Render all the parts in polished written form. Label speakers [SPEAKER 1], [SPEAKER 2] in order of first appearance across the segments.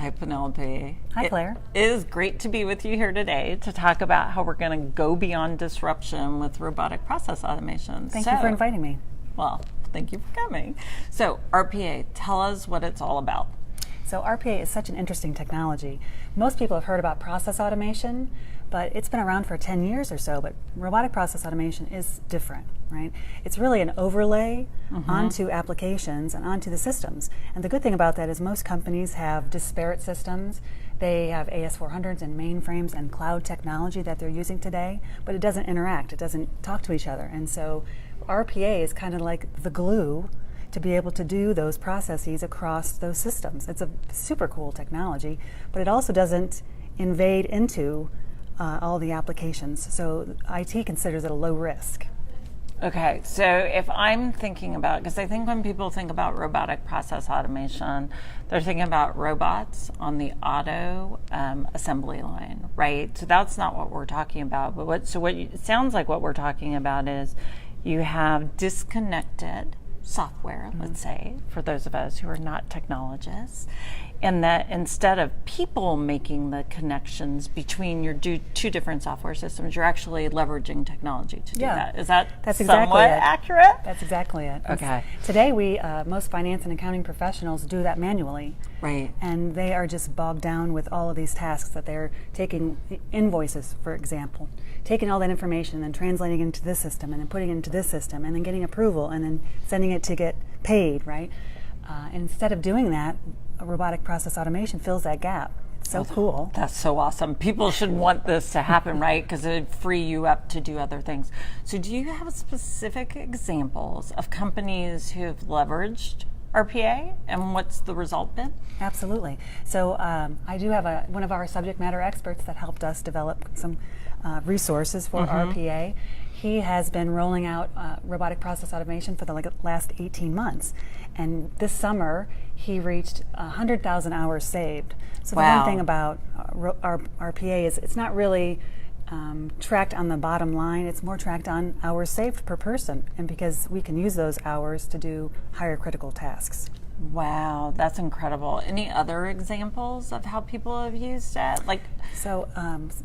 [SPEAKER 1] Hi, Penelope.
[SPEAKER 2] Hi, Claire.
[SPEAKER 1] It is great to be with you here today to talk about how we're going to go beyond disruption with robotic process automation.
[SPEAKER 2] Thank you for inviting me.
[SPEAKER 1] Well, thank you for coming. So, RPA, tell us what it's all about.
[SPEAKER 2] So RPA is such an interesting technology. Most people have heard about process automation, but it's been around for 10 years or so, but robotic process automation is different, right? It's really an overlay onto applications and onto the systems. And the good thing about that is most companies have disparate systems. They have AS400s and mainframes and cloud technology that they're using today, but it doesn't interact, it doesn't talk to each other. And so RPA is kind of like the glue to be able to do those processes across those systems. It's a super cool technology, but it also doesn't invade into all the applications. So IT considers it a low risk.
[SPEAKER 1] Okay, so if I'm thinking about, because I think when people think about robotic process automation, they're thinking about robots on the auto assembly line, right? So that's not what we're talking about. But it sounds like what we're talking about is you have disconnected software, let's say, for those of us who are not technologists, and that instead of people making the connections between your two different software systems, you're actually leveraging technology to do that. Is that's somewhat accurate?
[SPEAKER 2] That's exactly it.
[SPEAKER 1] Okay.
[SPEAKER 2] Today, most finance and accounting professionals do that manually.
[SPEAKER 1] Right.
[SPEAKER 2] And they are just bogged down with all of these tasks that they're taking invoices, for example, taking all that information and then translating it into this system and then putting it into this system and then getting approval and then sending it to get paid, right? Instead of doing that, robotic process automation fills that gap. It's so cool.
[SPEAKER 1] That's so awesome. People should want this to happen, right? Because it would free you up to do other things. So do you have specific examples of companies who have leveraged RPA and what's the result been?
[SPEAKER 2] Absolutely. So I do have one of our subject matter experts that helped us develop some resources for RPA. He has been rolling out robotic process automation for the last 18 months. And this summer, he reached 100,000 hours saved. So the one thing about RPA is it's not really tracked on the bottom line, it's more tracked on hours saved per person, and because we can use those hours to do higher critical tasks.
[SPEAKER 1] Wow, that's incredible. Any other examples of how people have used it?
[SPEAKER 2] So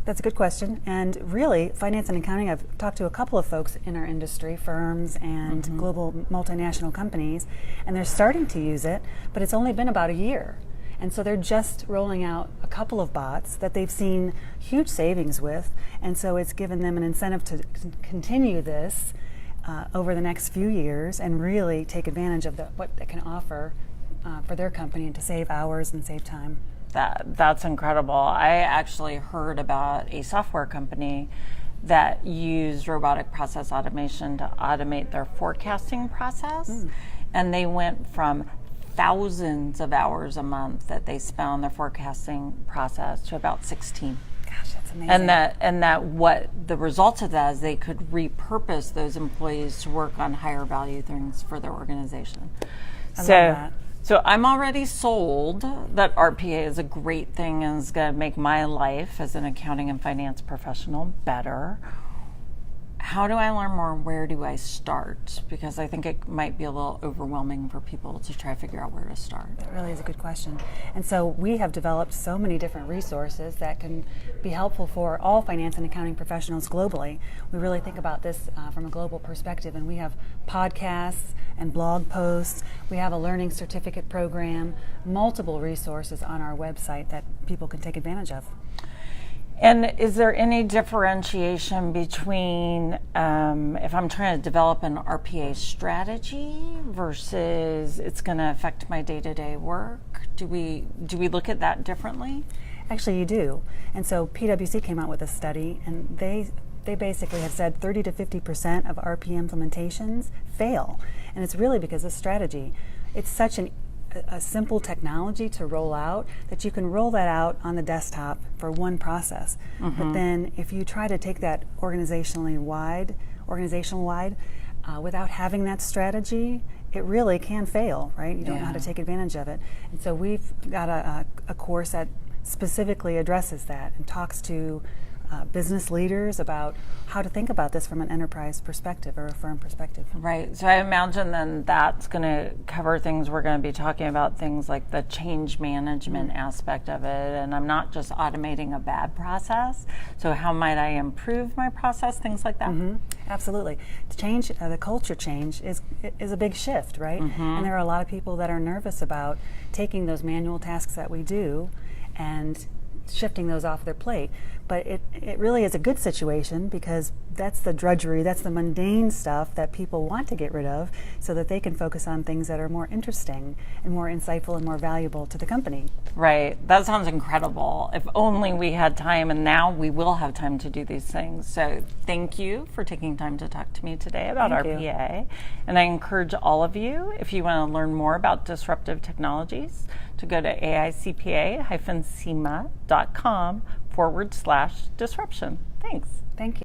[SPEAKER 2] that's a good question. And really, finance and accounting, I've talked to a couple of folks in our industry, firms and global multinational companies, and they're starting to use it, but it's only been about a year. And so they're just rolling out a couple of bots that they've seen huge savings with, and so it's given them an incentive to continue this over the next few years and really take advantage of what they can offer for their company and to save hours and save time.
[SPEAKER 1] That's incredible. I actually heard about a software company that used robotic process automation to automate their forecasting process, and they went from thousands of hours a month that they spent on their forecasting process to about 16.
[SPEAKER 2] Gosh, that's amazing.
[SPEAKER 1] And that what the result of that is they could repurpose those employees to work on higher value things for their organization.
[SPEAKER 2] I love that.
[SPEAKER 1] So I'm already sold that RPA is a great thing and is going to make my life as an accounting and finance professional better. How do I learn more? Where do I start? Because I think it might be a little overwhelming for people to try to figure out where to start.
[SPEAKER 2] That really is a good question. And so we have developed so many different resources that can be helpful for all finance and accounting professionals globally. We really think about this from a global perspective, and we have podcasts and blog posts. We have a learning certificate program, multiple resources on our website that people can take advantage of.
[SPEAKER 1] And is there any differentiation between if I'm trying to develop an RPA strategy versus it's going to affect my day-to-day work? Do we look at that differently?
[SPEAKER 2] Actually, you do. And so PwC came out with a study, and they basically have said 30 to 50% of RPA implementations fail. And it's really because of strategy. It's such a simple technology to roll out that you can roll that out on the desktop for one process. But then if you try to take that organizational wide, without having that strategy, it really can fail, right? You don't know how to take advantage of it. And so we've got a course that specifically addresses that and talks to business leaders about how to think about this from an enterprise perspective or a firm perspective.
[SPEAKER 1] Right. So I imagine then that's going to cover things we're going to be talking about, things like the change management aspect of it. And I'm not just automating a bad process. So how might I improve my process, things like that?
[SPEAKER 2] Absolutely. The change, the culture change is a big shift, right? And there are a lot of people that are nervous about taking those manual tasks that we do and shifting those off their plate. But it really is a good situation because that's the drudgery, that's the mundane stuff that people want to get rid of so that they can focus on things that are more interesting and more insightful and more valuable to the company.
[SPEAKER 1] Right. That sounds incredible. If only we had time, and now we will have time to do these things. So thank you for taking time to talk to me today about RPA. And I encourage all of you, if you want to learn more about disruptive technologies, to go to aicpa-cima.com/disruption. Thanks.
[SPEAKER 2] Thank you.